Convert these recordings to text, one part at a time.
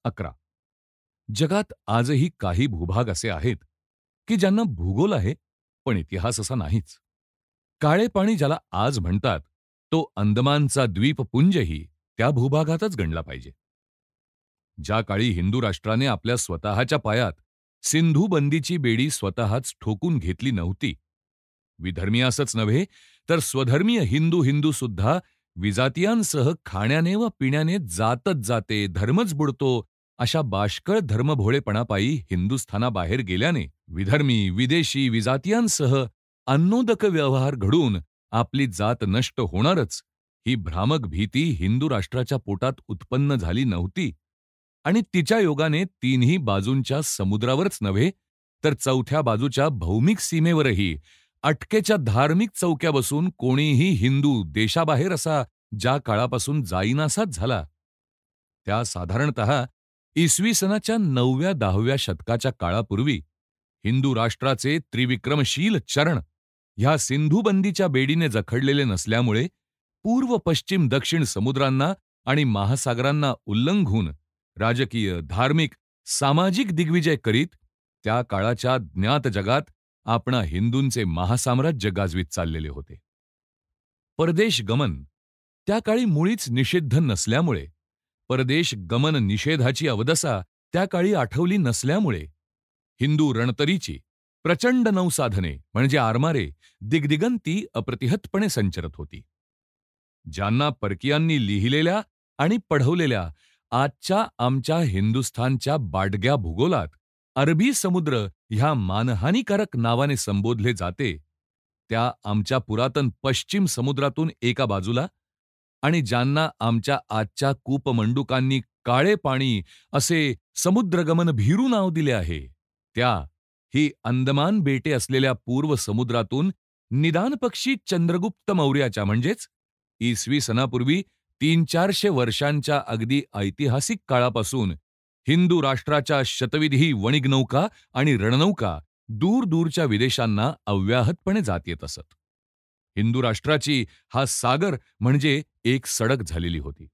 11. जगात आजही काही भूभाग असे आहेत की ज्यांना भूगोल आहे पण इतिहास असा नाहीच. काळे पाणी ज्याला आज म्हणतात तो अंदमानचा द्वीपपुंजही त्या भूभागातच गणला पाहिजे. ज्या काळी हिंदू राष्ट्राने आपल्या स्वतःच्या पायात सिंधू बंदीची बेडी स्वतःच ठोकून घेतली नव्हती, विधर्मी असंच नव्हे तर स्वधर्मीय हिंदू सुद्धा विजातीयांसह खाण्याने व पिण्याने जातच जाते, धर्मच बुडतो अशा बाष्कळ धर्मभोळेपणापायी हिंदुस्थानाबाहेर गेल्याने विधर्मी, विदेशी, विजातीयांसह अन्नोदक व्यवहार घडून आपली जात नष्ट होणारच ही भ्रामक भीती हिंदू राष्ट्राच्या पोटात उत्पन्न झाली नव्हती आणि तिच्या योगाने तीनही बाजूंच्या समुद्रावरच नव्हे तर चौथ्या बाजूच्या भौमिक सीमेवरही अटकेच्या धार्मिक चौक्या बसून कोणीही हिंदू देशाबाहेर असा ज्या काळापासून जाईनासाच झाला, त्या साधारणतः इसवी सनाच्या 9व्या-10व्या शतकाच्या काळापूर्वी हिंदू राष्ट्राचे त्रिविक्रमशील चरण ह्या सिंधुबंदीच्या बेडीने जखडलेले नसल्यामुळे पूर्व पश्चिम दक्षिण समुद्रांना आणि महासागरांना उल्लंघून राजकीय, धार्मिक, सामाजिक दिग्विजय करीत त्या काळाच्या ज्ञात जगात आपणा हिंदूंचे महासाम्राज्य गाजवीत चाललेले होते. परदेश गमन त्या काळी मुळीच निषिद्ध नसल्यामुळे, परदेश गमन निषेधाची अवदसा त्या काळी आठवली नसल्यामुळे हिंदू रणतरीची प्रचंड नौसाधने म्हणजे आरमारे दिग्दिगंती अप्रतिहतपणे संचरत होती. ज्यांना परकीयांनी लिहिलेल्या आणि पढवलेल्या आजच्या आमच्या हिंदुस्थानच्या बाडग्या भूगोलात अरबी समुद्र ह्या मानहानीकारक नावाने संबोधले जाते, त्या आमच्या पुरातन पश्चिम समुद्रातून एका बाजूला आणि ज्यांना आमच्या आजच्या कूपमंडूकांनी काळे पाणी असे समुद्रगमन भीरू नाव दिले आहे, त्या ही अंदमान बेटे असलेल्या पूर्व समुद्रातून निदानपक्षी चंद्रगुप्त मौर्याच्या म्हणजेच इसवी सनापूर्वी 300-400 वर्षांच्या अगदी ऐतिहासिक काळापासून हिंदू राष्ट्राच्या शतविधी वणिगनौका आणि रणनौका दूरदूरच्या विदेशांना अव्याहतपणे जात येत असत. हिंदू राष्ट्राची हा सागर म्हणजे एक सडक झालेली होती.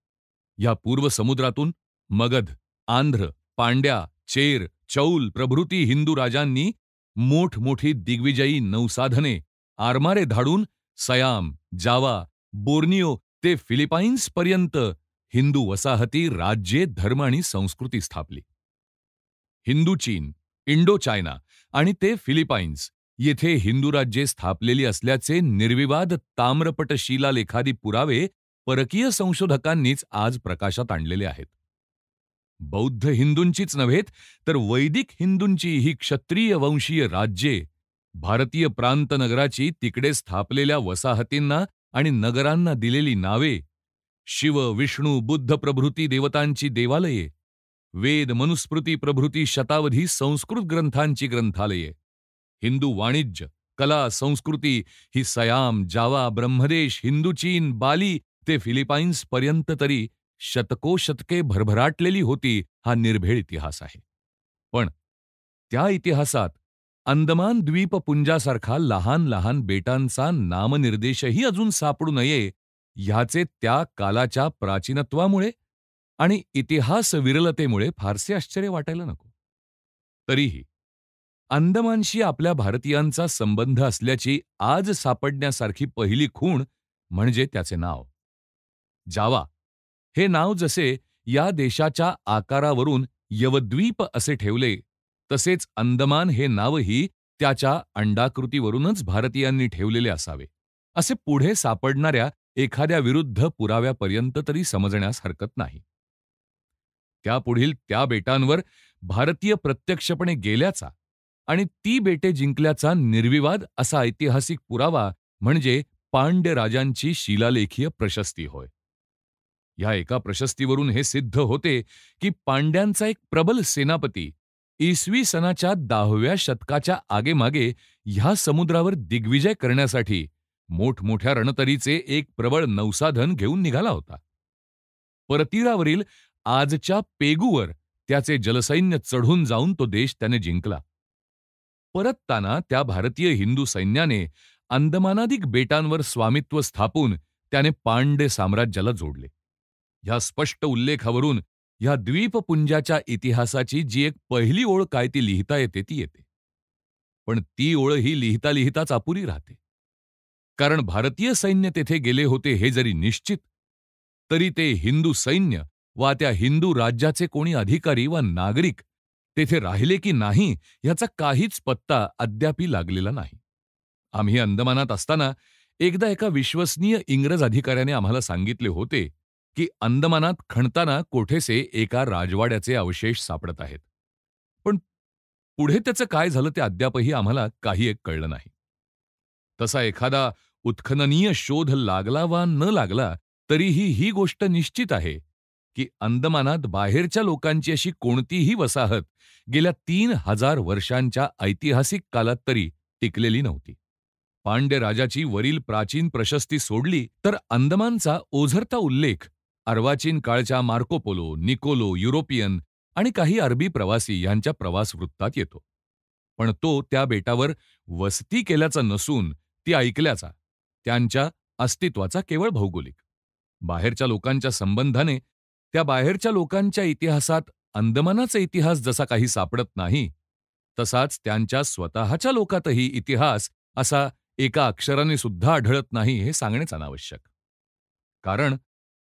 या पूर्व समुद्रातून मगध, आंध्र, पांड्या, चेर, चौल प्रभृती हिंदू राजांनी मोठमोठी दिग्विजयी नौसाधने, आरमारे धाडून सयाम, जावा, बोर्नियो ते फिलिपाईन्सपर्यंत हिंदू वसाहती, राज्ये, धर्म आणि संस्कृती स्थापली. हिंदू चीन, इंडो चायना आणि ते फिलिपाईन्स येथे हिंदू राज्ये स्थापलेली असल्याचे निर्विवाद ताम्रपट शिलालेखादी पुरावे परकीय संशोधकांनीच आज प्रकाशात आणलेले आहेत. बौद्ध हिंदूंचीच नव्हेत तर वैदिक हिंदूंची ही क्षत्रिय वंशीय राज्ये भारतीय प्रांतनगराची तिकडे स्थापलेल्या वसाहतींना आणि नगरांना दिलेली नावे, शिव, विष्णू, बुद्ध प्रभृती देवतांची देवालये, वेद, मनुस्मृती प्रभृती शतावधी संस्कृत ग्रंथांची ग्रंथालये, हिंदू वाणिज्य, कला, संस्कृती ही सयाम, जावा, ब्रह्मदेश, हिंदू चीन, बाली ते फिलिपाईन्सपर्यंत तरी शतकोशतके भरभराटलेली होती, हा निर्भेळ इतिहास आहे. पण त्या इतिहासात अंदमान द्वीपपुंजासारखा लहान लहान बेटांचा नामनिर्देशही अजून सापडू नये ह्याचे त्या कालाच्या प्राचीनत्वामुळे आणि इतिहास विरलतेमुळे फारसे आश्चर्य वाटायला नको. तरीही अंदमानशी आपल्या भारतीयांचा संबंध असल्याची आज सापडण्यासारखी पहिली खूण म्हणजे त्याचे नाव. जावा हे नाव जसे या देशाच्या आकारावरून यवद्वीप असे ठेवले, तसेच अंदमान हे नावही त्याच्या अंडाकृतीवरूनच भारतीयांनी ठेवलेले असावे, असे पुढे सापडणाऱ्या एखाद्या विरुद्ध पुराव्यापर्यंत तरी समजण्यास हरकत नाही. त्यापुढील त्या बेटांवर भारतीय प्रत्यक्षपणे गेल्याचा आणि ती बेटे जिंकल्याचा निर्विवाद असा ऐतिहासिक पुरावा म्हणजे पांड्य राजांची शिलालेखीय प्रशस्ती होय. ह्या एका प्रशस्तीवरून हे सिद्ध होते की पांड्यांचा एक प्रबल सेनापती इसवी सनाच्या 10व्या शतकाच्या आगेमागे ह्या समुद्रावर दिग्विजय करण्यासाठी मोठमोठ्या रणतरीचे एक प्रबळ नौसाधन घेऊन निघाला होता. परतीरावरील आजच्या पेगूवर त्याचे जलसैन्य चढून जाऊन तो देश त्याने जिंकला. परतताना त्या भारतीय हिंदू सैन्याने अंदमानादिक बेटांवर स्वामित्व स्थापून त्याने पांड्य साम्राज्याला जोडले. ह्या स्पष्ट उल्लेखावरून ह्या द्वीपपुंजाच्या इतिहासाची जी एक पहिली ओळ काय ती लिहिता येते ती येते. पण ती ओळही लिहिता लिहिताच अपुरी राहते. कारण भारतीय सैन्य तेथे गेले होते हे जरी निश्चित, तरी ते हिंदू सैन्य वा त्या हिंदू राज्याचे कोणी अधिकारी वा नागरिक तेथे राहिले की नाही याचा काहीच पत्ता अद्यापी लागलेला नाही. आम्ही अंदमानात असताना एकदा एका विश्वसनीय इंग्रज अधिकाऱ्याने आम्हाला सांगितले होते की अंदमानात खणताना कोठेसे एका राजवाड्याचे अवशेष सापडत आहेत. पण पुढे त्याचं काय झालं ते अद्यापही आम्हाला काही एक कळलं नाही. तसा एखादा उत्खननीय शोध लागला वा न लागला तरीही ही गोष्ट निश्चित आहे की अंदमानात बाहेरच्या लोकांची अशी कोणतीही वसाहत गेल्या 3000 वर्षांच्या ऐतिहासिक कालात तरी टिकलेली नव्हती. पांड्य राजाची वरील प्राचीन प्रशस्ती सोडली तर अंदमानचा ओझरता उल्लेख अर्वाचीन काळच्या मार्को पोलो, निकोलो, युरोपियन आणि काही अरबी प्रवासी यांच्या प्रवास वृत्तात येतो. पण तो त्या बेटावर वस्ती केल्याचा नसून ती ऐकल्याचा, त्यांच्या अस्तित्वाचा केवळ भौगोलिक. बाहेरच्या लोकांच्या संबंधाने त्या बाहेरच्या लोकांच्या इतिहासात अंदमानाचा इतिहास जसा काही सापडत नाही, तसाच त्यांच्या स्वतःच्या लोकातही इतिहास असा एका अक्षराने सुद्धा आढळत नाही हे सांगणेच अनावश्यक. कारण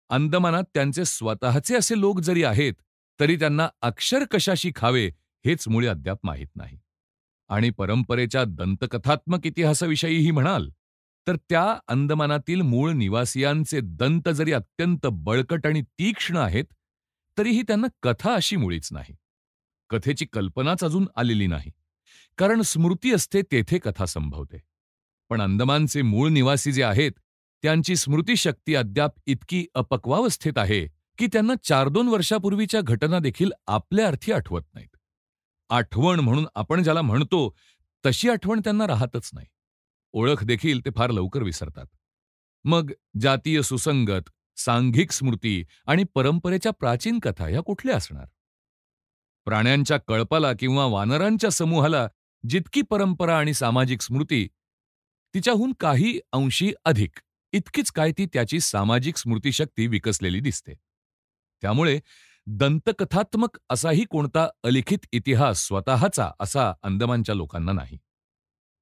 अंदमानात त्यांचे स्वतःचे असे लोक जरी आहेत, तरी त्यांना अक्षर कशाशी खावे हेच मुळे अद्याप माहीत नाही. आणि परंपरेच्या दंतकथात्मक इतिहासाविषयीही म्हणाल, तर त्या अंदमानातील मूळ निवासियांचे दंत जरी अत्यंत बळकट आणि तीक्ष्ण आहेत, तरीही त्यांना कथा अशी मुळीच नाही. कथेची कल्पनाच अजून आलेली नाही. कारण स्मृती असते तेथे कथा संभवते. पण अंदमानचे मूळ निवासी जे आहेत, त्यांची स्मृतिशक्ती अद्याप इतकी अपक्वावस्थेत आहे की त्यांना 4-2 वर्षापूर्वीच्या घटना देखील आपल्या अर्थी आठवत नाहीत. आठवण म्हणून आपण ज्याला म्हणतो, तशी आठवण त्यांना राहतच नाही. ओळख देखील ते फार लवकर विसरतात. मग जातीय सुसंगत, सांघिक स्मृती आणि परंपरेच्या प्राचीन कथा ह्या कुठल्या असणार? प्राण्यांच्या कळपाला किंवा वानरांच्या समूहाला जितकी परंपरा आणि सामाजिक स्मृती, तिच्याहून काही अंशी अधिक इतकीच काय ती त्याची सामाजिक स्मृतिशक्ती विकसलेली दिसते. त्यामुळे दंतकथात्मक असाही कोणता अलिखित इतिहास स्वतःचा असा अंदमानच्या लोकांना नाही.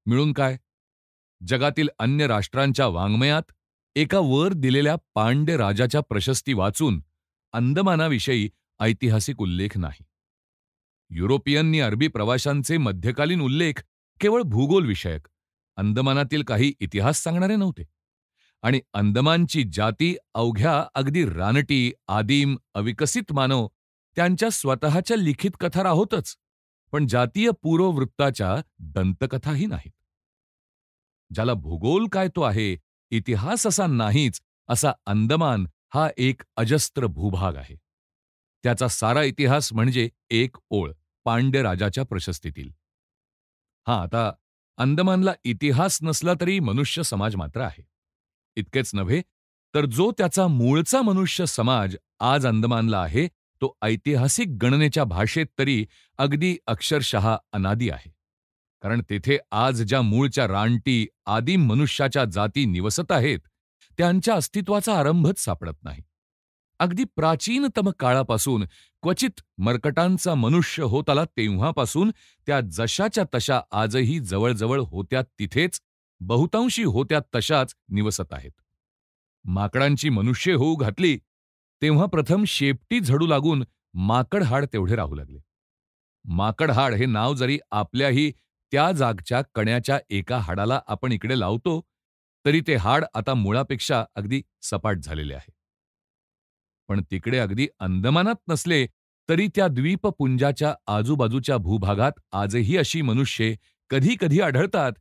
मिळून काय? जगातील अन्य राष्ट्रांच्या वाङ्मयात एका वर दिलेल्या पांड्य राजाच्या प्रशस्ती वाचून अंदमानाविषयी ऐतिहासिक उल्लेख नाही. युरोपियननी अरबी प्रवाशांचे मध्यकालीन उल्लेख केवळ भूगोलविषयक, अंदमानातील काही इतिहास सांगणारे नव्हते. आणि अंदमानची जाती अवघ्या अगदी रानटी, आदिम, अविकसित मानव त्यांच्या स्वतःच्या लिखित कथा राहोतच, पण जातीय पूर्ववृत्ताच्या दंतकथाही नाहीत. ज्याला भूगोल काय तो आहे, इतिहास असा नाहीच, असा अंदमान हा एक अजस्त्र भूभाग आहे. त्याचा सारा इतिहास म्हणजे एक ओळ, पांड्य राजाच्या प्रशस्तीतील. आता अंदमानला इतिहास नसला तरी मनुष्य समाज मात्र आहे. इतकेच नव्हे, तर जो त्याचा मूळचा मनुष्य समाज आज अंदमानला आहे, तो ऐतिहासिक गणनेच्या भाषेत तरी अगदी अक्षरशः अनादी आहे. कारण तेथे आज ज्या मूळच्या रानटी, आदिम मनुष्याच्या जाती निवसत आहेत, त्यांच्या अस्तित्वाचा आरंभच सापडत नाही. अगदी प्राचीनतम काळापासून क्वचित मर्कटांचा मनुष्य होत आला तेव्हापासून त्या जशाच्या तशा आजही जवळजवळ होत्या तिथेच, बहुतांशी होत्या तशाच निवसत आहेत. माकडांची मनुष्य होऊ घातली, तेव्हा प्रथम शेपटी झडू लागून माकडहाड तेवढे राहू लागले. माकडहाड हे नाव जरी आपल्याही त्या जागच्या कण्याच्या एका हाडाला आपण इकडे लावतो, तरी ते हाड आता मुळापेक्षा अगदी सपाट झालेले आहे. पण तिकडे अगदी अंदमानात नसले तरी त्या द्वीपपुंजाच्या आजूबाजूच्या भूभागात आजही अशी मनुष्ये कधी कधी आढळतात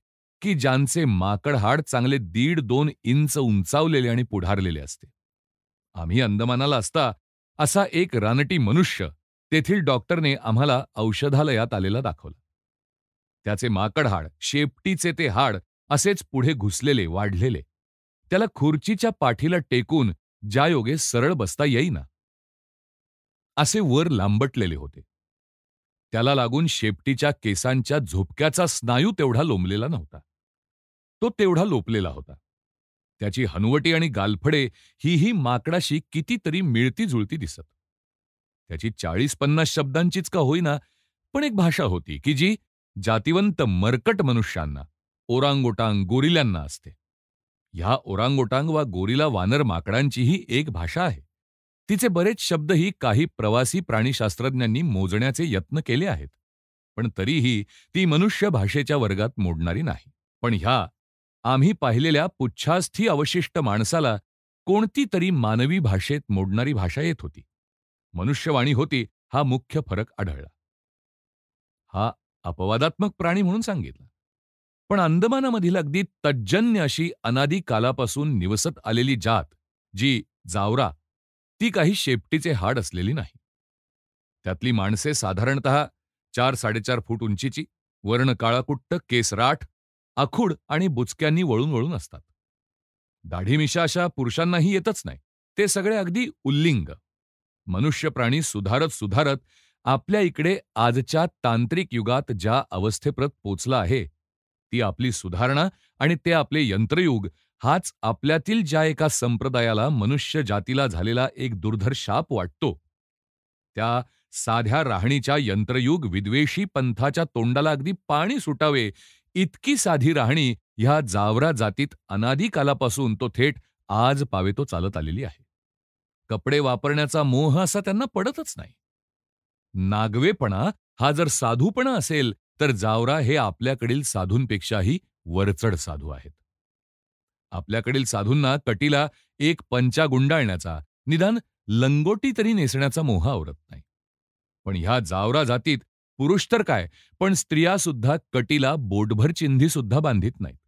की ज्यांचे माकडहाड चांगले 1.5-2 इंच उंचावलेले आणि पुढारलेले असते. आम्ही अंदमानाला असता असा एक रानटी मनुष्य तेथील डॉक्टरने आम्हाला औषधालयात आलेला दाखवला. त्याचे माकडहाड, शेपटीचे ते हाड असेच पुढे घुसलेले, वाढलेले. त्याला खुर्चीच्या पाठीला टेकून ज्यायोगे सरळ बसता येईना, असे वर लांबटलेले होते. त्याला लागून शेपटीच्या केसांच्या झोपक्याचा स्नायू तेवढा लोंबलेला नव्हता. तो तेवढा लोपलेला होता. त्याची हनुवटी आणि गालफडे हीही माकडाशी कितीतरी मिळती जुळती दिसत. त्याची 40-50 शब्दांचीच का होईना, पण एक भाषा होती की जी जातिवंत मरकट मनुष्यांना, ओरांगोटांग, गोरिल्यांना असते. ह्या ओरांगोटांग वा गोरिला वानर माकडांचीही एक भाषा आहे. तिचे बरेच शब्दही काही प्रवासी प्राणीशास्त्रज्ञांनी मोजण्याचे यत्न केले आहेत. पण तरीही ती मनुष्य भाषेच्या वर्गात मोडणारी नाही. पण ह्या आम्ही पाहिलेल्या पुच्छास्थी अवशिष्ट माणसाला कोणती तरी मानवी भाषेत मोडणारी भाषा येत होती. मनुष्यवाणी होती हा मुख्य फरक आढळला. हा अपवादात्मक प्राणी म्हणून सांगितला. पण अंदमानामधील अगदी तज्जन्य अशी अनादी कालापासून निवसत आलेली जात, जी जावरा, ती काही शेपटीचे हाड असलेली नाही. त्यातली माणसे साधारणतः 4-4.5 फूट उंचीची, वर्ण काळाकुट्ट, केस राठ, आखूड आणि बुचक्यांनी वळून वळून असतात. दाढी-मिशा अशा पुरुषांनाही येतच नाही. ते सगळे अगदी उल्लिंग. मनुष्य प्राणी सुधारत सुधारत आपल्या इकडे आजच्या तांत्रिक युगात ज्या अवस्थेप्रत पोचला आहे, ती आपली सुधारणा आणि ते आपले यंत्रयुग हाच आपल्यातील ज्या एका संप्रदायाला मनुष्य जातीला झालेला एक दुर्धर शाप वाटतो, त्या साध्या राहणीच्या यंत्रयुग विद्वेषी पंथाच्या तोंडाला अगदी पाणी सुटावे इतकी साधी राहणी ह्या जावरा जातीत अनादी कालापासून तो थेट आज पावेतो चालत आलेली आहे. कपडे वापरण्याचा मोह असा त्यांना पडतच नाही. नागवेपणा हा जर साधूपणा असेल, तर जावरा हे आपल्याकडील साधूंपेक्षाही वरचढ साधू आहेत. आपल्याकडील साधूंना कटीला एक पंचा गुंडाळण्याचा, निदान लंगोटी तरी नेसण्याचा मोह आवरत नाही. पण ह्या जावरा जातीत पुरुष तर काय, पण स्त्रियासुद्धा कटीला बोटभर चिंधीसुद्धा बांधित नाहीत.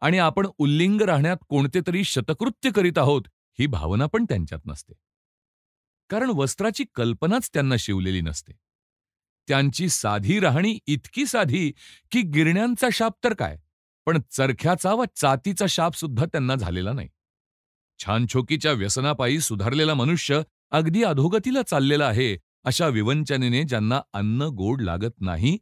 आणि आपण उल्लिंग राहण्यात कोणते तरी शतकृत्य करीत आहोत, ही भावना पण त्यांच्यात नसते. कारण वस्त्राची कल्पनाच त्यांना शिवलेली नसते. त्यांची साधी राहणी इतकी साधी की गिरण्यांचा शाप तर काय, पण चरख्याचा व चातीचा शापसुद्धा त्यांना झालेला नाही. छानछोकीच्या व्यसनापायी सुधारलेला मनुष्य अगदी अधोगतीला चाललेला आहे, अशा विवंचनेने ज्यांना अन्न गोड लागत नाही,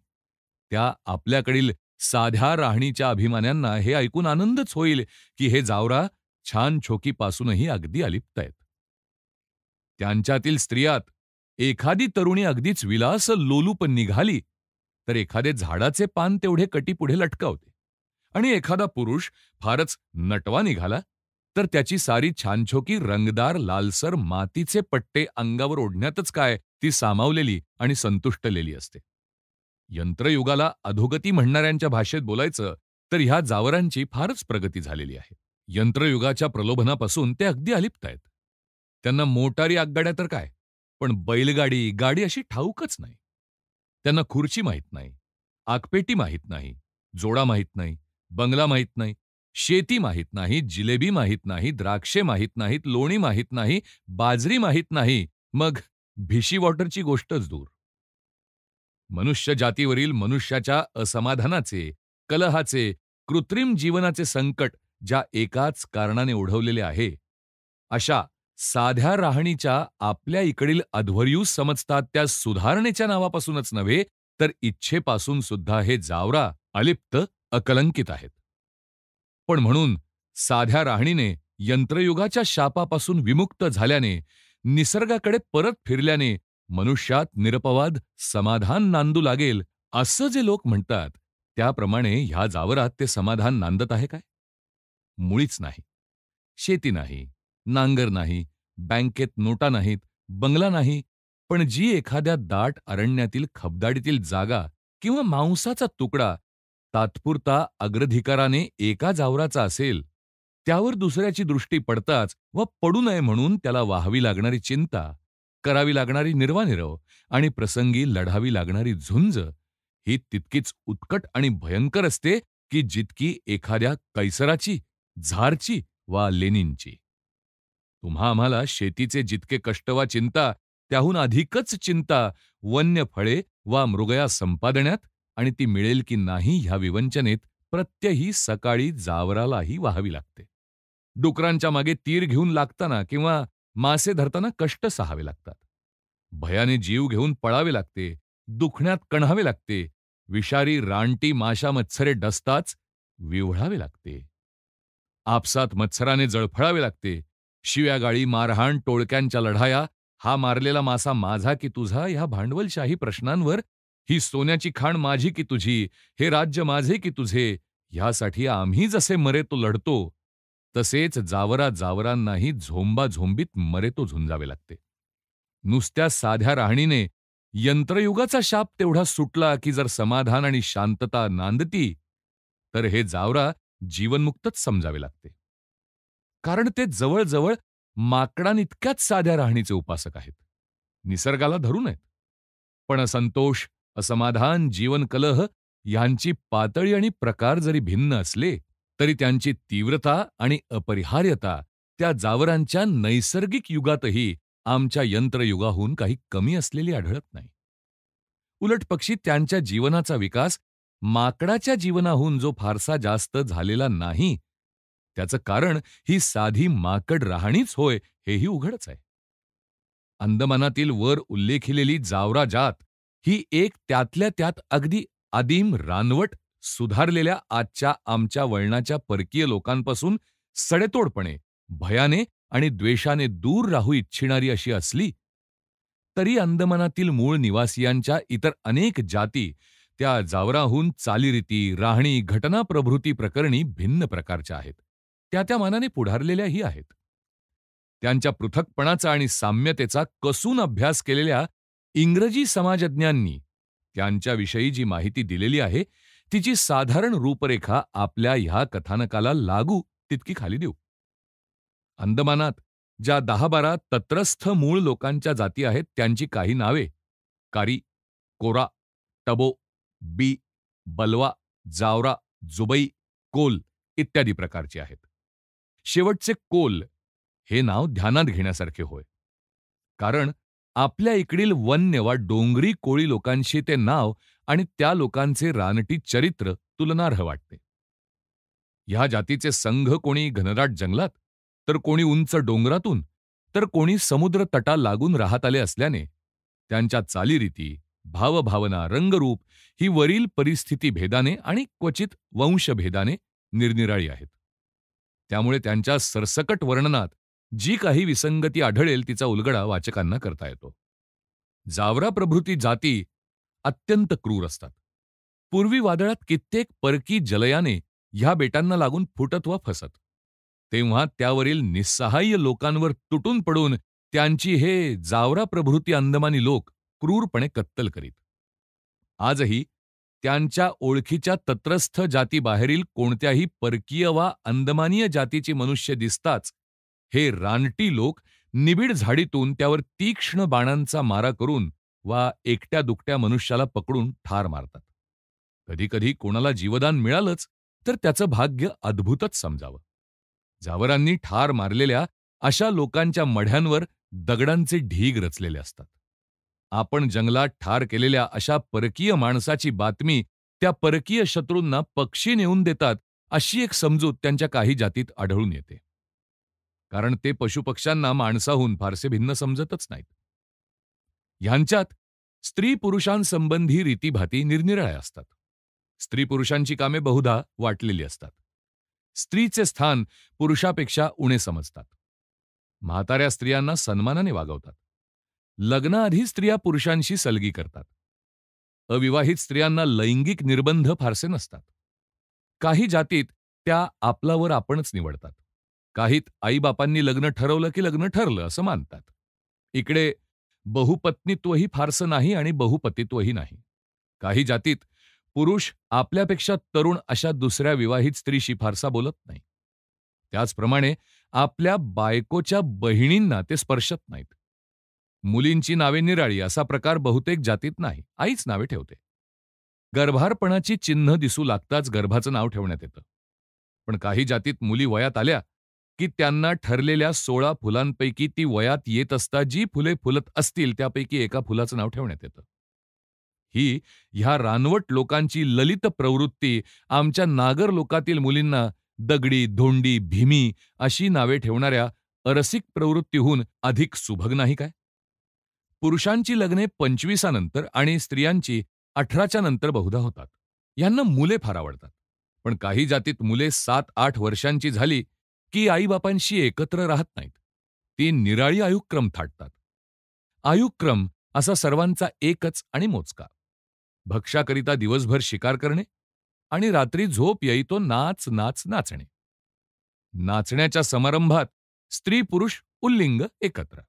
त्या आपल्याकडील साध्या राहणीच्या अभिमान्यांना हे ऐकून आनंदच होईल की हे जावरा छानछोकीपासूनही अगदी अलिप्त आहेत. त्यांच्यातील स्त्रियात एखादी तरुणी अगदीच विलास लोलूप निघाली, तर एखादे झाडाचे पान तेवढे कटीपुढे लटकावते. आणि एखादा पुरुष फारच नटवा निघाला, तर त्याची सारी छानछोकी रंगदार लालसर मातीचे पट्टे अंगावर ओढण्यातच काय ती सामावलेली आणि संतुष्टलेली असते. यंत्रयुगाला अधोगती म्हणणाऱ्यांच्या भाषेत बोलायचं तर ह्या जावरांची फारच प्रगती झालेली आहे. यंत्रयुगाच्या प्रलोभनापासून ते अगदी अलिप्त आहेत. त्यांना मोटारी आगगाड्या तर काय, पण बैलगाडी, गाडी अशी ठाऊकच नाही. त्यांना खुर्ची माहीत नाही, आगपेटी माहीत नाही, जोडा माहीत नाही, बंगला माहीत नाही, शेती माहीत नाही, जिलेबी माहीत नाही, द्राक्षे माहीत नाहीत, लोणी माहीत नाही, बाजरी माहीत नाही, मग भिशी वॉटरची गोष्टच दूर. मनुष्य जातीवरील मनुष्याच्या असमाधानाचे, कलहाचे, कृत्रिम जीवनाचे संकट ज्या एकाच कारणाने ओढवलेले आहे, अशा साध्या राहणीच्या आपल्या इकडील अध्वर्यू समजतात त्या सुधारणेच्या नावापासूनच नव्हे, तर इच्छेपासून सुद्धा हे जावरा अलिप्त, अकलंकित आहेत. पण म्हणून साध्या राहणीने यंत्रयुगाच्या शापापासून विमुक्त झाल्याने, निसर्गाकडे परत फिरल्याने मनुष्यात निरपवाद समाधान नांदू लागेल, असं जे लोक म्हणतात, त्याप्रमाणे ह्या जावरात ते समाधान नांदत आहे काय? मुळीच नाही. शेती नाही, नांगर नाही, बँकेत नोटा नाहीत, बंगला नाही, पण जी एखाद्या दाट अरण्यातील खबदाडीतील जागा किंवा मांसाचा तुकडा तात्पुरता अग्रधिकाराने एका जावराचा असेल, त्यावर दुसऱ्याची दृष्टी पडताच व पडू नये म्हणून त्याला वाहावी लागणारी चिंता, करावी लागणारी निर्वानिरव आणि प्रसंगी लढावी लागणारी झुंज ही तितकीच उत्कट आणि भयंकर असते की जितकी एखाद्या कैसराची, झारची वा लेनिनची. तुम्हा आम्हाला शेतीचे जितके कष्ट वा चिंता, त्याहून अधिकच चिंता वन्य फळे वा मृगया संपादण्यात आणि ती मिळेल की नाही ह्या विवंचनेत प्रत्यही सकाळी जावरालाही वाहावी लागते. डुकरांच्या मागे तीर घेऊन लागताना किंवा मासे धरताना कष्ट सहावे लागतात. भयाने जीव घेऊन पळावे लागते, दुखण्यात कण्हावे लागते, विषारी रानटी माशा मत्सरे डसताच विव्हळावे लागते. आपसात मत्सराने जळफळावे लागते, शिव्यागाळी, मारहाण, टोळक्यांच्या लढाया हा मारलेला मासा माझा की तुझा ह्या भांडवलशाही प्रश्नांवर, ही सोन्याची खाण माझी की तुझी, हे राज्य माझे की तुझे, ह्यासाठी आम्ही जसे मरेतो लढतो, तसेच जावरा-जावरांनाही झोंबा-झोंबीत मरेतो झुंजावे लागते. नुसत्या साध्या राहणीने यंत्रयुगाचा शाप तेवढा सुटला की जर समाधान आणि शांतता नांदती, तर हे जावरा जीवनमुक्तच समजावे लागते. कारण ते जवळ-जवळ माकडांइतक्याच साध्या राहणीचे उपासक आहेत. निसर्गाला धरून आहेत. पण असंतोष, असमाधान, जीवनकलह ह्यांची पातळी आणि प्रकार जरी भिन्न असले, तरी त्यांची तीव्रता आणि अपरिहार्यता त्या जावरांच्या नैसर्गिक युगातही आमच्या यंत्रयुगाहून काही कमी असलेली आढळत नाही. उलटपक्षी त्यांच्या जीवनाचा विकास माकडाच्या जीवनाहून जो फारसा जास्त झालेला नाही, त्याचं कारण ही साधी माकड राहणीच होय, हेही उघडच आहे. अंदमानातील वर उल्लेखिलेली जावरा जात ही एक त्यातल्या त्यात अगदी आदिम, रानवट, सुधारलेल्या आजच्या आमच्या वळणाच्या परकीय लोकांपासून सडेतोडपणे, भयाने आणि द्वेषाने दूर राहू इच्छिणारी अशी असली, तरी अंदमानातील मूळ निवासियांच्या इतर अनेक जाती त्या जावराहून चालीरीती, राहणी, घटना प्रभृती प्रकरणी भिन्न प्रकारच्या आहेत. त्या त्या मानाने पुढारलेल्याही आहेत. त्यांच्या पृथकपणाचा आणि साम्यतेचा कसून अभ्यास केलेल्या इंग्रजी समाजज्ञांनी त्यांच्याविषयी जी माहिती दिलेली आहे, तिची साधारण रूपरेखा आपल्या ह्या कथानकाला लागू तितकी खाली देऊ. अंदमानात ज्या 10-12 तत्रस्थ मूळ लोकांच्या जाती आहेत, त्यांची काही नावे कारी, कोरा, टबो, बी, बलवा, जावरा, जुबई, कोल इत्यादी प्रकारची आहेत. शेवटचे कोल हे नाव ध्यानात घेण्यासारखे होय. कारण आपल्या इकडील वन्य वा डोंगरी कोळी लोकांशी ते नाव आणि त्या लोकांचे रानटी चरित्र तुलनार्ह वाटते. ह्या जातीचे संघ कोणी घनदाट जंगलात, तर कोणी उंच डोंगरातून, तर कोणी समुद्र तटा लागून राहत आले असल्याने त्यांच्या चालीरीती, भावभावना, रंगरूप ही वरील परिस्थिती भेदाने आणि क्वचित वंशभेदाने निरनिराळी आहेत. त्यामुळे त्यांच्या सरसकट वर्णनात जी काही विसंगती आढळेल तिचा उलगडा वाचकांना करता येतो. जावरा प्रभृती जाती अत्यंत क्रूर असतात. पूर्वी वादळात कित्येक परकी जलयाने ह्या बेटांना लागून फुटत व फसत. तेव्हा त्यावरील निस्सहाय्य लोकांवर तुटून पडून त्यांची हे जावरा प्रभृती अंदमानी लोक क्रूरपणे कत्तल करीत. आजही त्यांच्या ओळखीच्या तत्रस्थ जातीबाहेरील कोणत्याही परकीय वा अंदमानीय जातीची मनुष्य दिसताच हे रानटी लोक निबिड झाडीतून त्यावर तीक्ष्ण बाणांचा मारा करून वा एकट्या दुकट्या मनुष्याला पकडून ठार मारतात. कधीकधी कोणाला जीवदान मिळालंच तर त्याचं भाग्य अद्भुतच समजावं. जावरांनी ठार मारलेल्या अशा लोकांच्या मढ्यांवर दगडांचे ढीग रचलेले असतात. आपण जंगलात ठार केलेल्या अशा परकीय माणसाची बातमी त्या परकीय शत्रूंना पक्षी नेऊन देतात, अशी एक समजूत त्यांच्या काही जातीत आढळून येते. कारण ते पशुपक्ष्यांना माणसाहून फारसे भिन्न समजतच नाहीत. ह्यांच्यात स्त्री-पुरुषांसंबंधी रीतीभाती निरनिराळ्या असतात. स्त्री-पुरुषांची कामे बहुधा वाटलेली असतात. स्त्रीचे स्थान पुरुषापेक्षा उणे समजतात. म्हाताऱ्या स्त्रियांना सन्मानाने वागवतात. लग्नाआधी स्त्रिया पुरुषांशी सलगी करतात. अविवाहित स्त्रियांना लैंगिक निर्बंध फारसे नसतात. काही जातीत त्या आपलावर आपणच निवडतात. काहीत आईबापांनी लग्न ठरवलं की लग्न ठरलं असं मानतात. इकडे बहुपत्नीत्वही फारसं नाही आणि बहुपतित्वही नाही. काही जातीत पुरुष आपल्यापेक्षा तरुण अशा दुसऱ्या विवाहित स्त्रीशी फारसा बोलत नाही. त्याचप्रमाणे आपल्या बायकोच्या बहिणींना ते स्पर्शत नाहीत. मुलींची नावे निराळी असा प्रकार बहुतेक जातीत नाही. आईच नावे ठेवते. गर्भारपणाची चिन्ह दिसू लागताच गर्भाचं नाव ठेवण्यात येतं. पण काही जातीत मुली वयात आल्या की त्यांना ठरलेल्या 16 फुलांपैकी ती वयात येत असता जी फुले फुलत असतील त्यापैकी एका फुलाचं नाव ठेवण्यात येतं. ही ह्या रानवट लोकांची ललित प्रवृत्ती आमच्या नागर लोकातील मुलींना दगडी, धोंडी, भीमी अशी नावे ठेवणाऱ्या अरसिक प्रवृत्तीहून अधिक सुभग नाही काय? पुरुषांची लग्ने 25 नंतर आणि स्त्रियांची 18च्या नंतर बहुधा होतात. यांना मुले फार आवडतात. पण काही जातीत मुले 7-8 वर्षांची झाली की आईबापांशी एकत्र राहत नाहीत. ती निराळी आयुक्रम थाटतात. आयुक्रम असा सर्वांचा एकच आणि मोजका. भक्ष्याकरिता दिवसभर शिकार करणे आणि रात्री झोप येई तो नाच नाच नाचणे. नाचण्याच्या समारंभात स्त्री पुरुष उल्लिंग एकत्र.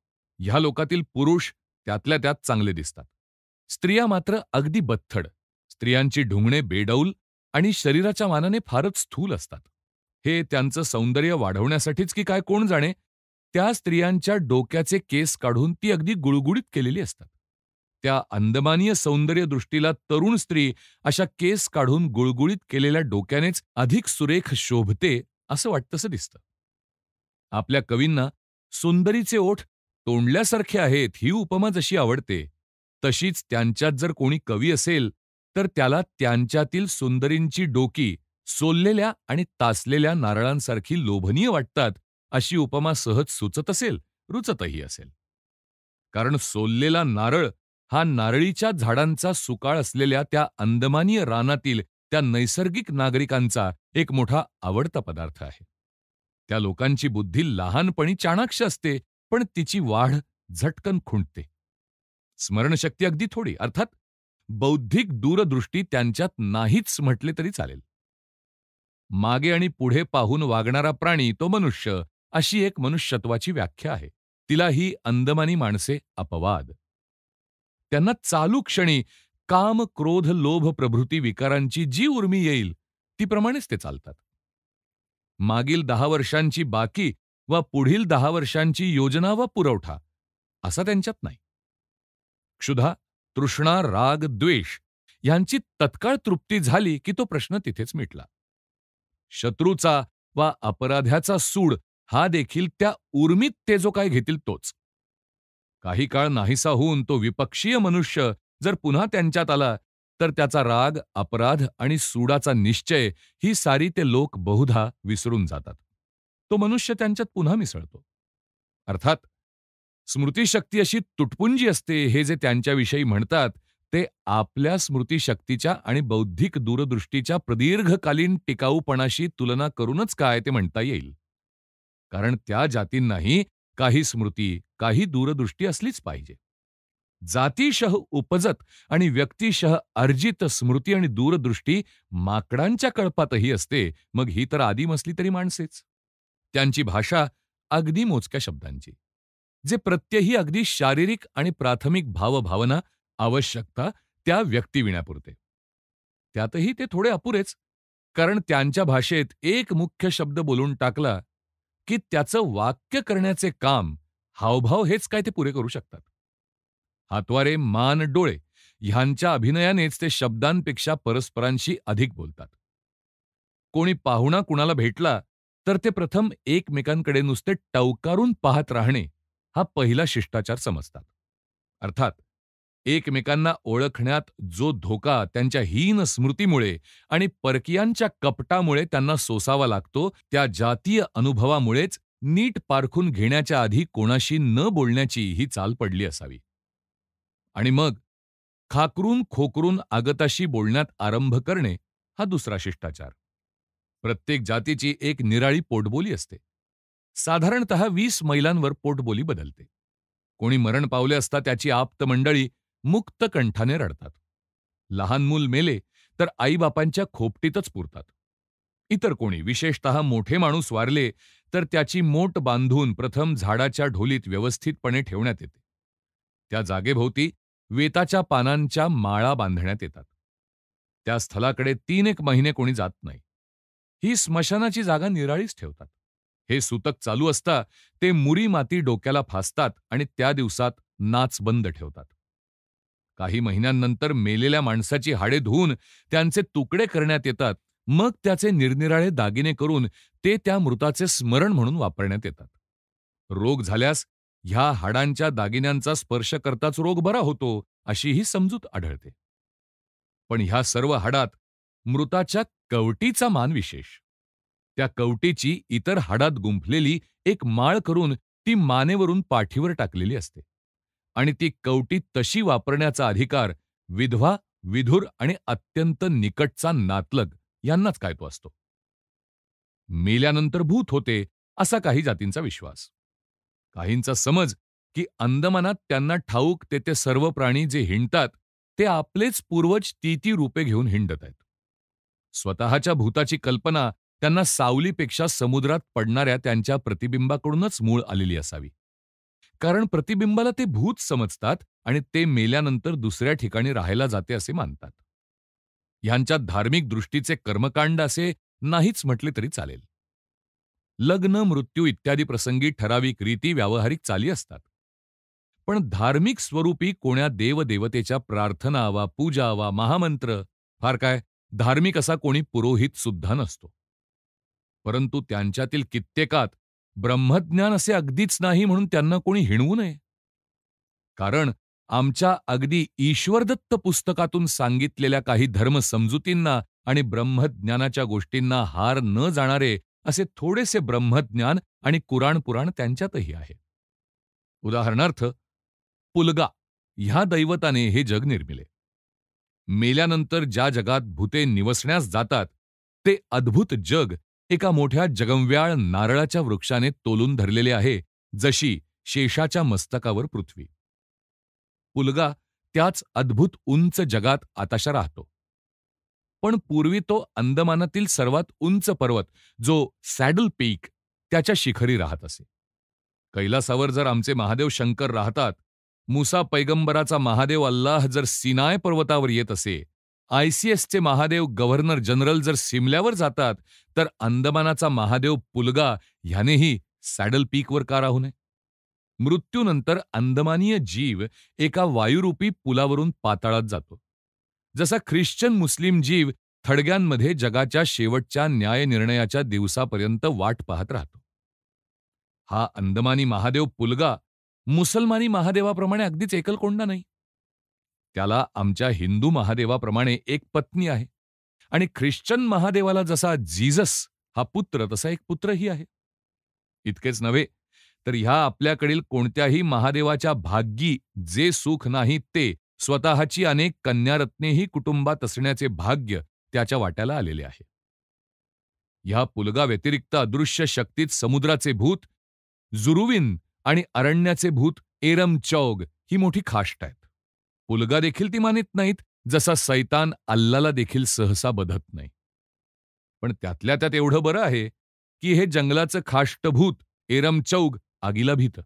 ह्या लोकातील पुरुष त्यातल्या त्यात चांगले दिसतात. स्त्रिया मात्र अगदी बत्थड. स्त्रियांची ढुंगणे बेडौल आणि शरीराच्या मानाने फारच स्थूल असतात. हे त्यांचं सौंदर्य वाढवण्यासाठीच की काय कोण जाणे, त्या स्त्रियांच्या डोक्याचे केस काढून ती अगदी गुळगुळीत केलेली असतात. त्या अंदमानीय सौंदर्य दृष्टीला तरुण स्त्री अशा केस काढून गुळगुळीत केलेल्या डोक्यानेच अधिक सुरेख शोभते असं वाटतंसं दिसतं. आपल्या कवींना सुंदरीचे ओठ तोंडल्यासारखे आहेत ही उपमा जशी आवडते, तशीच त्यांच्यात जर कोणी कवी असेल तर त्याला त्यांच्यातील सुंदरींची डोकी सोललेल्या आणि तासलेल्या नारळांसारखी लोभनीय वाटतात अशी उपमा सहज सुचत असेल, रुचतही असेल. कारण सोललेला नारळ हा नारळीच्या झाडांचा सुकाळ असलेल्या त्या अंदमानीय रानातील त्या नैसर्गिक नागरिकांचा एक मोठा आवडता पदार्थ आहे. त्या लोकांची बुद्धी लहानपणी चाणाक्ष असते, पण तिची वाढ झटकन खुंटते. स्मरणशक्ती अगदी थोडी, अर्थात बौद्धिक दूरदृष्टी त्यांच्यात नाहीच म्हटले तरी चालेल. मागे आणि पुढे पाहून वागणारा प्राणी तो मनुष्य, अशी एक मनुष्यत्वाची व्याख्या आहे. तिला ही अंदमानी माणसे अपवाद. त्यांना चालू क्षणी काम, क्रोध, लोभ प्रभृती विकारांची जी उर्मी येईल, तीप्रमाणेच ते चालतात. मागील 10 वर्षांची बाकी वा पुढील 10 वर्षांची योजना वा पुरवठा असा त्यांच्यात नाही. क्षुधा, तृष्णा, राग, द्वेष यांची तत्काळ तृप्ती झाली की तो प्रश्न तिथेच मिटला. शत्रूचा वा अपराध्याचा सूड हा देखील त्या उर्मीत ते जो काय घेतील तोच. काही काळ नाहीसा होऊन तो विपक्षीय मनुष्य जर पुन्हा त्यांच्यात आला तर त्याचा राग, अपराध आणि सूडाचा निश्चय ही सारी ते लोक बहुधा विसरून जातात. तो मनुष्य त्यांच्यात पुन्हा मिसळतो. अर्थात स्मृतिशक्ती अशी तुटपुंजी असते हे जे त्यांच्याविषयी म्हणतात ते आपल्या स्मृतिशक्तीच्या आणि बौद्धिक दूरदृष्टीच्या प्रदीर्घकालीन टिकाऊपणाशी तुलना करूनच काय ते म्हणता येईल. कारण त्या जातींनाही काही स्मृती, काही दूरदृष्टी असलीच पाहिजे. जातीशः उपजत आणि व्यक्तिशः अर्जित स्मृती आणि दूरदृष्टी माकडांच्या कळपातही असते, मग ही तर आदिम असली तरी माणसेच. त्यांची भाषा अगदी मोजक्या शब्दांची, जे प्रत्ययही अगदी शारीरिक आणि प्राथमिक भावभावना, आवश्यकता त्या व्यक्तिविण्यापुरते. त्यातही ते थोडे अपुरेच, कारण त्यांच्या भाषेत एक मुख्य शब्द बोलून टाकला की त्याचं वाक्य करण्याचे काम हावभाव हेच काय ते पुरे करू शकतात. हातवारे, मान, डोळे ह्यांच्या अभिनयानेच ते शब्दांपेक्षा परस्परांशी अधिक बोलतात. कोणी पाहुणा कुणाला भेटला तर ते प्रथम एकमेकांकडे नुसते टवकारून पाहत राहणे हा पहिला शिष्टाचार समजतात. अर्थात एकमेकांना ओळखण्यात जो धोका त्यांच्या हीन स्मृतीमुळे आणि परकीयांच्या कपटामुळे त्यांना सोसावा लागतो, त्या जातीय अनुभवामुळेच नीट पारखून घेण्याच्या आधी कोणाशी न बोलण्याची ही चाल पडली असावी. आणि मग खाकरून खोकरून आगताशी बोलण्यात आरंभ करणे हा दुसरा शिष्टाचार. प्रत्येक जातीची एक निराळी पोटबोली असते. साधारणतः 20 मैलांवर पोटबोली बदलते. कोणी मरण पावले असता त्याची आप्त मंडळी मुक्त कंठाने रडतात. लहान मूल मेले तर आईबापांच्या खोपटीतच पुरतात. इतर कोणी, विशेषतः मोठे माणूस वारले तर त्याची मोट बांधून प्रथम झाडाच्या ढोलीत व्यवस्थितपणे ठेवण्यात येते. त्या जागेभोवती वेताच्या पानांच्या माळा बांधण्यात येतात. त्या स्थलाकडे 3 महिने कोणी जात नाही. ही स्मशानाची जागा निराळीच ठेवतात. हे सूतक चालू असता ते मुरी माती डोक्याला फासतात आणि त्या दिवसात नाच बंद ठेवतात. काही महिन्यांनंतर मेलेल्या माणसाची हाडे धुवून त्यांचे तुकडे करण्यात येतात. मग त्याचे निरनिराळे दागिने करून ते त्या मृताचे स्मरण म्हणून वापरण्यात येतात. रोग झाल्यास ह्या हाडांच्या दागिन्यांचा स्पर्श करताच रोग बरा होतो, अशी ही समजूत आढळते. पण ह्या सर्व हाडात मृताच्या कवटीचा मान विशेष. त्या कवटीची इतर हाडात गुंफलेली एक माळ करून ती मानेवरून पाठीवर टाकलेली असते. आणि ती कवटी तशी वापरण्याचा अधिकार विधवा, विधुर आणि अत्यंत निकटचा नातलग यांनाच काय तो असतो. मेल्यानंतर भूत होते असा काही जातींचा विश्वास. काहींचा समज की अंदमानात त्यांना ठाऊक ते सर्व प्राणी जे हिंडतात ते आपलेच पूर्वज ती रूपे घेऊन हिंडत आहेत. स्वतःच्या भूताची कल्पना त्यांना सावलीपेक्षा समुद्रात पडणाऱ्या त्यांच्या प्रतिबिंबाकडूनच मूळ आलेली असावी. कारण प्रतिबिंबाला ते भूत समजतात आणि ते मेल्यानंतर दुसऱ्या ठिकाणी राहायला जाते असे मानतात. ह्यांच्या धार्मिक दृष्टीचे कर्मकांड असे नाहीच म्हटले तरी चालेल. लग्न, मृत्यू इत्यादी प्रसंगी ठराविक रीती व्यावहारिक चाली असतात. पण धार्मिक स्वरूपी कोण्या देवदेवतेच्या प्रार्थना वा पूजा वा महामंत्र, फार काय धार्मिक असा कोणी पुरोहित सुद्धा नसतो. परंतु त्यांच्यातील कित्येकात ब्रह्मज्ञान असे अगदीच नाही म्हणून त्यांना कोणी हिणवू नये. कारण आमच्या अगदी ईश्वरदत्त पुस्तकातून सांगितलेल्या काही धर्मसमजुतींना आणि ब्रह्मज्ञानाच्या गोष्टींना हार न जाणारे असे थोडेसे ब्रह्मज्ञान आणि कुराण त्यांच्यातही आहे. उदाहरणार्थ, पुलगा ह्या दैवताने हे जग निर्मिले. मेल्यानंतर ज्या जगात भूते निवसण्यास जातात ते अद्भुत जग एका मोठ्या जगमव्याळ नारळाच्या वृक्षाने तोलून धरलेले आहे, जशी शेषाच्या मस्तकावर पृथ्वी. पुलगा त्याच अद्भुत उंच जगात आताशा राहतो. पण पूर्वी तो अंदमानातील सर्वात उंच पर्वत जो सॅडल पीक त्याच्या शिखरी राहत असे. कैलासावर जर आमचे महादेव शंकर राहतात, मुसा पैगंबराचा महादेव अल्लाह जर सिनाय पर्वतावर येत असे, ICSचे महादेव गव्हर्नर जनरल जर सिमल्यावर जातात, तर अंदमानाचा महादेव पुलगा ह्यानेही सॅडल पीकवर का राहू नये? मृत्यूनंतर अंदमानीय जीव एका वायुरूपी पुलावरून पाताळात जातो. जसा ख्रिश्चन मुस्लिम जीव थडग्यांमध्ये जगाच्या शेवटच्या न्यायनिर्णयाच्या दिवसापर्यंत वाट पाहत राहतो. हा अंदमानी महादेव पुलगा मुसलमानी महादेवाप्रमाणे अगदीच एकलकोंडा नाही. त्याला आमच्या हिंदू महादेवाप्रमाणे एक पत्नी आहे आणि ख्रिश्चन महादेवाला जसा जीसस हा पुत्र तसा एक पुत्रही आहे. इतकेच नव्हे तर ह्या आपल्याकडील कोणत्याही महादेवाच्या भाग्यी जे सुख नाही ते स्वतःची अनेक कन्यारत्नेही कुटुंबात असण्याचे भाग्य त्याच्या वाट्याला आलेले आहे. ह्या पुलगा व्यतिरिक्त अदृश्य शक्तीत समुद्राचे भूत जुरुविन आणि अरण्याचे भूत एरम चौग ही मोठी खाष्ट आहेत. पुलगा देखील ती मानित नाहीत, जसा सैतान अल्लाला देखील सहसा बधत नाही. पण त्यातल्या त्यात एवढं बरं आहे की हे जंगलाचं खाष्टभूत एरम चौग आगीला भीतं.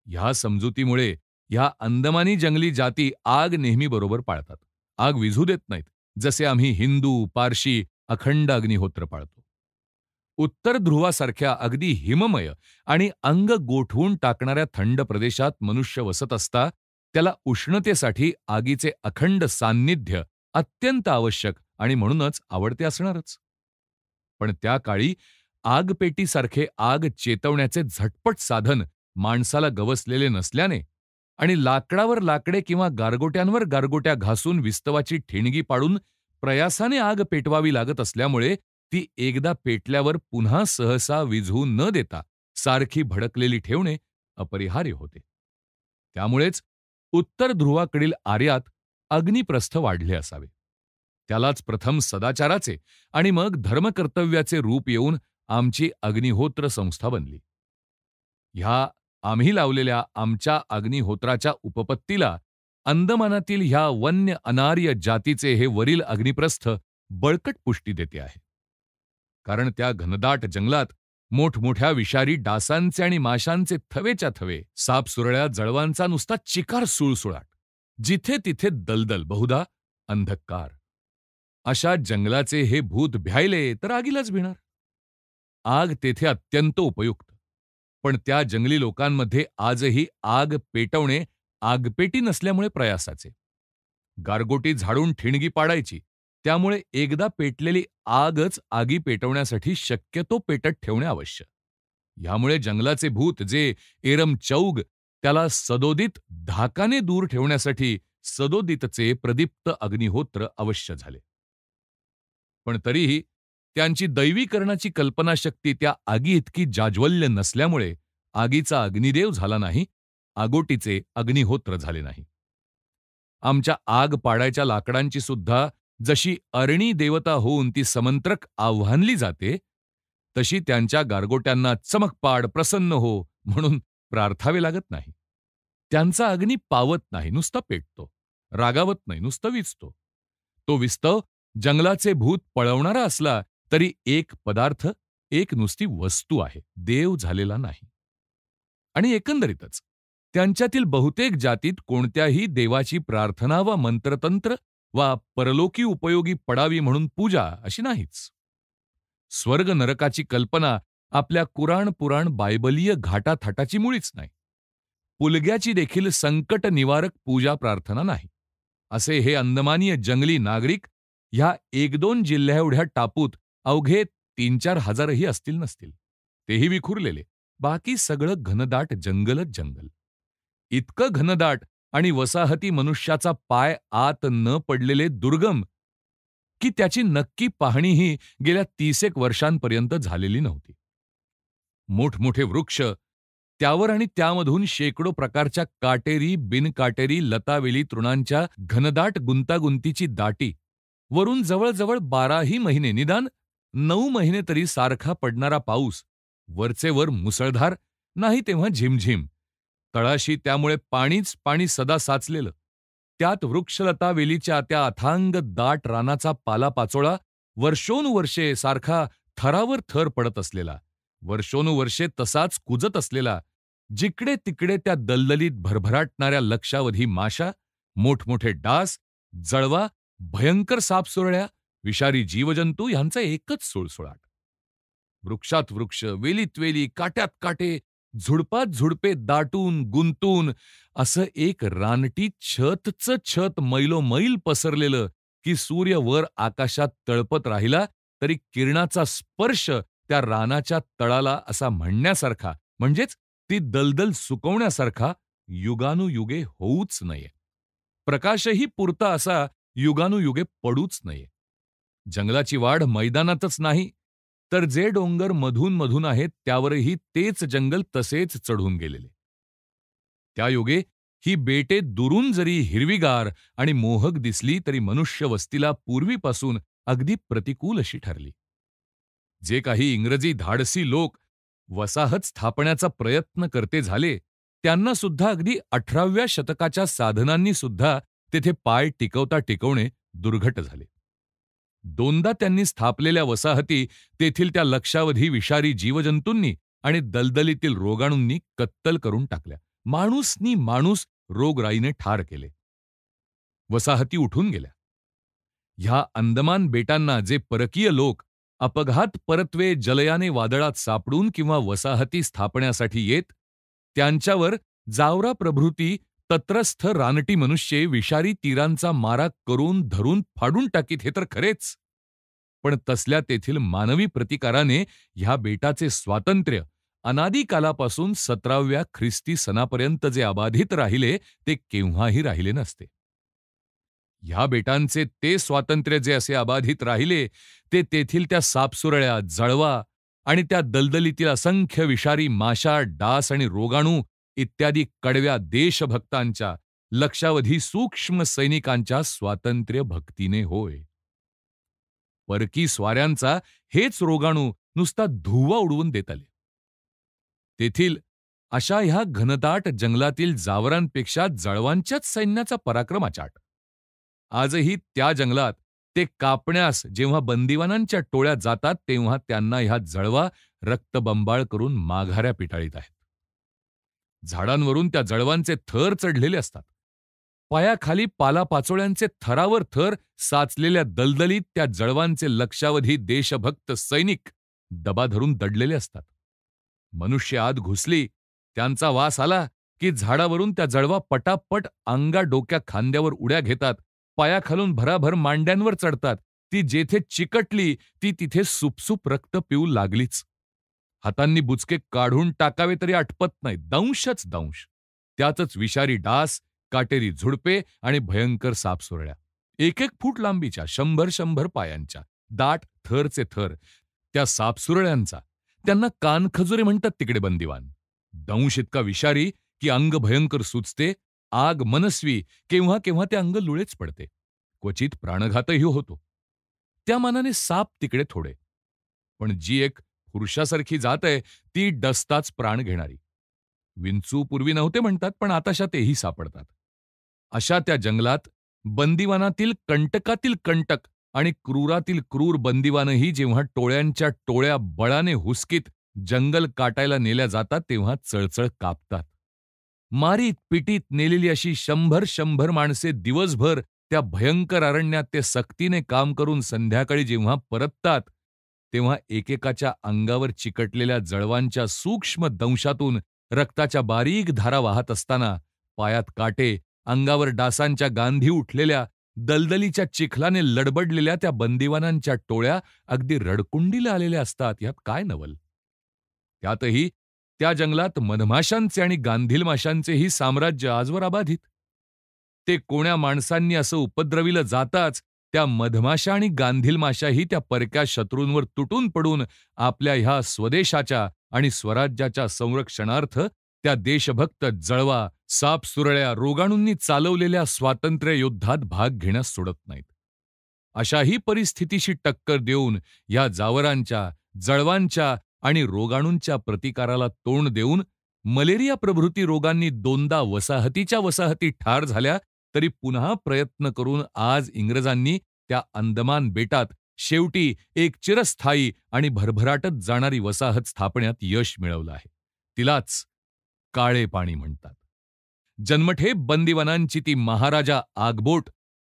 ह्या समजुतीमुळे ह्या अंदमानी जंगली जाती आग नेहमी बरोबर पाळतात. आग विझू देत नाहीत, जसे आम्ही हिंदू, पारशी अखंड अग्निहोत्र पाळतो. उत्तर ध्रुवासारख्या अगदी हिममय आणि अंग गोठवून टाकणाऱ्या थंड प्रदेशात मनुष्य वसत असता त्याला उष्णतेसाठी आगीचे अखंड सान्निध्य अत्यंत आवश्यक आणि म्हणूनच आवडते असणारच. पण त्या काळी आगपेटीसारखे आग चेतवण्याचे झटपट साधन माणसाला गवसलेले नसल्याने आणि लाकडावर लाकडे किंवा गारगोट्यांवर गारगोट्या घासून विस्तवाची ठिणगी पाडून प्रयासाने आग पेटवावी लागत असल्यामुळे ती एकदा पेटल्यावर पुन्हा सहसा विझवू न देता सारखी भडकलेली ठेवणे अपरिहार्य होते. त्यामुळेच उत्तर ध्रुवाकडील आर्यात अग्निप्रस्थ वाढले असावे. त्यालाच प्रथम सदाचाराचे आणि मग धर्मकर्तव्याचे रूप येऊन आमची अग्निहोत्र संस्था बनली. ह्या आम्ही लावलेल्या आमच्या अग्निहोत्राच्या उपपत्तीला अंदमानातील ह्या वन्य अनार्य जातीचे हे वरील अग्निप्रस्थ बळकट पुष्टी देते आहे. कारण त्या घनदाट जंगलात मोठमोठ्या विषारी डासांचे आणि माशांचे थवेच्या थवे, सापसुरळ्या जळवांचा नुसता चिकार सुळसुळाट, जिथे तिथे दलदल, बहुधा अंधकार. अशा जंगलाचे हे भूत भ्यायले तर आगीलाच भिणार. आग तेथे अत्यंत उपयुक्त. पण त्या जंगली लोकांमध्ये आजही आग पेटवणे आगपेटी नसल्यामुळे प्रयासाचे. गारगोटी झाडून ठिणगी पाडायची, त्यामुळे एकदा पेटलेली आगच आगी पेटवण्यासाठी शक्यतो पेटत ठेवणे आवश्यक. ह्यामुळे जंगलाचे भूत जे एरम चौग त्याला सदोदित धाकाने दूर ठेवण्यासाठी सदोदितचे प्रदीप्त अग्निहोत्र अवश्य झाले. पण तरीही त्यांची दैवीकरणाची कल्पनाशक्ती त्या आगी इतकी जाज्वल्य नसल्यामुळे आगीचा अग्निदेव झाला नाही, आगोटीचे अग्निहोत्र झाले नाही. आमच्या आग पाडायच्या लाकडांची सुद्धा जशी अरणी देवता होऊन ती समंत्रक आव्हानली जाते, तशी त्यांच्या गारगोट्यांना चमकपाड प्रसन्न हो म्हणून प्रार्थावे लागत नाही. त्यांचा अग्नी पावत नाही, नुसता पेटतो. रागावत नाही, नुसतं विझतो. तो विस्तव जंगलाचे भूत पळवणारा असला तरी एक पदार्थ, एक नुसती वस्तू आहे, देव झालेला नाही. आणि एकंदरीतच त्यांच्यातील बहुतेक जातीत कोणत्याही देवाची प्रार्थना वा मंत्रतंत्र वा परलोकी उपयोगी पडावी म्हणून पूजा अशी नाहीच. स्वर्ग नरकाची कल्पना आपल्या कुराण पुराण बायबलीय घाटाथाटाची मुळीच नाही. पुलग्याची देखील संकट निवारक पूजा प्रार्थना नाही. असे हे अंदमानीय जंगली नागरिक ह्या 1-2 जिल्ह्याएवढ्या टापूत अवघे 3-4 हजारही असतील नसतील. तेही विखुरलेले. बाकी सगळं घनदाट जंगलच जंगल. इतकं घनदाट आणि वसाहती मनुष्याचा पाय आत न पडलेले दुर्गम, की त्याची नक्की पाहणीही गेल्या 30 एक वर्षांपर्यंत झालेली नव्हती. मोठमोठे वृक्ष, त्यावर आणि त्यामधून शेकडो प्रकारच्या काटेरी बिनकाटेरी लतावेली तृणांच्या घनदाट गुंतागुंतीची दाटी, वरून जवळजवळ 12ही महिने, निदान 9 महिने तरी सारखा पडणारा पाऊस, वरचेवर मुसळधार, नाही तेव्हा झिमझिम, तळाशी त्यामुळे पाणीच पाणी सदा साचलेलं, त्यात वृक्षलता वेलीच्या त्या अथांग दाट रानाचा पालापाचोळा वर्षोनुवर्षे सारखा थरावर थर पडत असलेला, वर्षोनुवर्षे तसाच कुजत असलेला, जिकडे तिकडे त्या दलदलीत भरभराटणाऱ्या लक्षावधी माशा, मोठमोठे डास, जळवा, भयंकर सापसुरळ्या, विषारी जीवजंतू ह्यांचा एकच सुळसुळाट. वृक्षात वृक्ष, वेलीत वेली, काट्यात काटे, झुडपात झुडपे दाटून गुंतून असं एक रानटी छतचं छत मैलोमैल पसरलेलं, की सूर्य वर आकाशात तळपत राहिला तरी किरणाचा स्पर्श त्या रानाच्या तळाला असा म्हणण्यासारखा, म्हणजेच ती दलदल सुकवण्यासारखा युगानुयुगे होऊच नये. प्रकाशही पुरता असा युगानुयुगे पडूच नये. जंगलाची वाढ मैदानातच नाही, तर जे डोंगर मधून मधून आहेत त्यावरही तेच जंगल तसेच चढून गेलेले. त्यायोगे ही बेटे दुरून जरी हिरवीगार आणि मोहक दिसली तरी मनुष्य वस्तीला पूर्वीपासून अगदी प्रतिकूल अशी ठरली. जे काही इंग्रजी धाडसी लोक वसाहत स्थापण्याचा प्रयत्न करते झाले, त्यांना सुद्धा अगदी 18व्या शतकाच्या साधनांनी सुद्धा तेथे पाय टिकवता टिकवणे दुर्घट झाले. दोनदा त्यांनी स्थापलेल्या वसाहती तेथील त्या लक्षावधी विषारी जीवजंतूंनी आणि दलदलीतील रोगाणूंनी कत्तल करून टाकल्या. माणूसनी माणूस रोगराईने ठार केले. वसाहती उठून गेल्या. ह्या अंदमान बेटांना जे परकीय लोक अपघात परत्वे जलयाने वादळात सापडून किंवा वसाहती स्थापण्यासाठी येत, त्यांच्यावर जावरा प्रभृती तत्रस्थ रानटी मनुष्ये विषारी तीरांचा मारा करून धरून फाडून टाकीत हे तर खरेच. पण तसल्या तेथील मानवी प्रतिकाराने ह्या बेटाचे स्वातंत्र्य अनादिकालापासून 17व्या ख्रिस्ती सणापर्यंत जे अबाधित राहिले ते केव्हाही राहिले नसते. ह्या बेटांचे ते स्वातंत्र्य जे असे अबाधित राहिले ते तेथील त्या सापसुरळ्या, जळवा आणि त्या दलदलीतील असंख्य विषारी माशा, डास आणि रोगाणू इत्यादी कडव्या देशभक्तांच्या, लक्षावधी सूक्ष्म सैनिकांच्या स्वातंत्र्य भक्तीने होय. परकी स्वाऱ्यांचा हेच रोगाणू नुसता धुव्वा उडवून देत आले. तेथील अशा ह्या घनदाट जंगलातील जावरांपेक्षा जळवांच्याच सैन्याचा पराक्रम अचाट. आजही त्या जंगलात ते कापण्यास जेव्हा बंदिवानांच्या टोळ्या जातात तेव्हा त्यांना ह्या जळवा रक्तबंबाळ करून माघाऱ्या पिटाळीत आहेत. झाडांवरून त्या जळवांचे थर चढलेले असतात. पायाखाली पालापाचोळ्यांचे थरावर थर साचलेल्या दलदलीत त्या जळवांचे लक्षावधी देशभक्त सैनिक दबा धरून दडलेले असतात. मनुष्य आत घुसली, त्यांचा वास आला की झाडावरून त्या जळवा पटापट अंगा डोक्या खांद्यावर उड्या घेतात, पायाखालून भराभर मांड्यांवर चढतात. ती जेथे चिकटली ती तिथे सुपसूप रक्त पिऊ लागलीच. हातांनी बुचके काढून टाकावे तरी आटपत नाही. दंशच दंश. त्यातच विषारी डास, काटेरी झुडपे आणि भयंकर सापसुरळ्या. 1-1 फूट लांबीच्या, 100-100 पायांच्या, दाट थरचे थर. त्या सापसुरळ्यांचा, त्यांना कानखजुरे म्हणतात तिकडे बंदिवान. दंश इतका विषारी की अंग भयंकर सुचते, आग मनस्वी, केव्हा केव्हा ते अंग लुळेच पडते. क्वचित प्राणघातही होतो. त्या मानाने साप तिकडे थोडे. पण जी एक पुरुषासारखी जात आहे ती डसताच प्राण घेणारी. विंचू पूर्वी नव्हते म्हणतात, पण आताशा तेही सापडतात. अशा त्या जंगलात बंदिवानातील कंटकातील कंटक आणि क्रूरातील क्रूर बंदिवानही जेव्हा टोळ्यांच्या टोळ्या बळाने हुसकीत जंगल काटायला नेल्या जातात, तेव्हा चळचळ कापतात. मारीत पिटीत नेलेली अशी 100 माणसे दिवसभर त्या भयंकर अरण्यात ते सक्तीने काम करून संध्याकाळी जेव्हा परततात, तेव्हा एकेकाच्या अंगावर चिकटलेल्या जळवांच्या सूक्ष्म दंशातून रक्ताच्या बारीक धारा वाहत असताना, पायात काटे, अंगावर डासांच्या गांधी उठलेल्या, दलदलीच्या चिखलाने लडबडलेल्या त्या बंदिवानांच्या टोळ्या अगदी रडकुंडीला आलेल्या असतात. यात काय नवल? त्यातही त्या जंगलात मधमाशांचे आणि गांधील माशांचेही साम्राज्य आजवर अबाधित. ते कोण्या माणसांनी असं उपद्रविलं जाताच त्या मधमाशा आणि गांधील माशाही त्या परक्या शत्रूंवर तुटून पडून आपल्या ह्या स्वदेशाच्या आणि स्वराज्याच्या संरक्षणार्थ त्या देशभक्त जळवा, सापसुरळ्या, रोगाणूंनी चालवलेल्या स्वातंत्र्य युद्धात भाग घेण्यास सोडत नाहीत. अशाही परिस्थितीशी टक्कर देऊन या जावरांच्या, जळवांच्या आणि रोगाणूंच्या प्रतिकाराला तोंड देऊन मलेरिया प्रभृती रोगांनी 2दा वसाहतीच्या वसाहती ठार झाल्या, तरी पुन्हा प्रयत्न करून आज इंग्रजांनी त्या अंदमान बेटात शेवटी एक चिरस्थायी आणि भरभराटत जाणारी वसाहत स्थापण्यात यश मिळवलं आहे. तिलाच काळे पाणी म्हणतात. जन्मठेप बंदिवानांची ती महाराजा आगबोट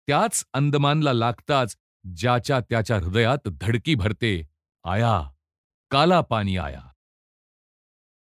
त्याच अंदमानला लागताच ज्याच्या त्याच्या हृदयात धडकी भरते, आया, काला पाणी आया.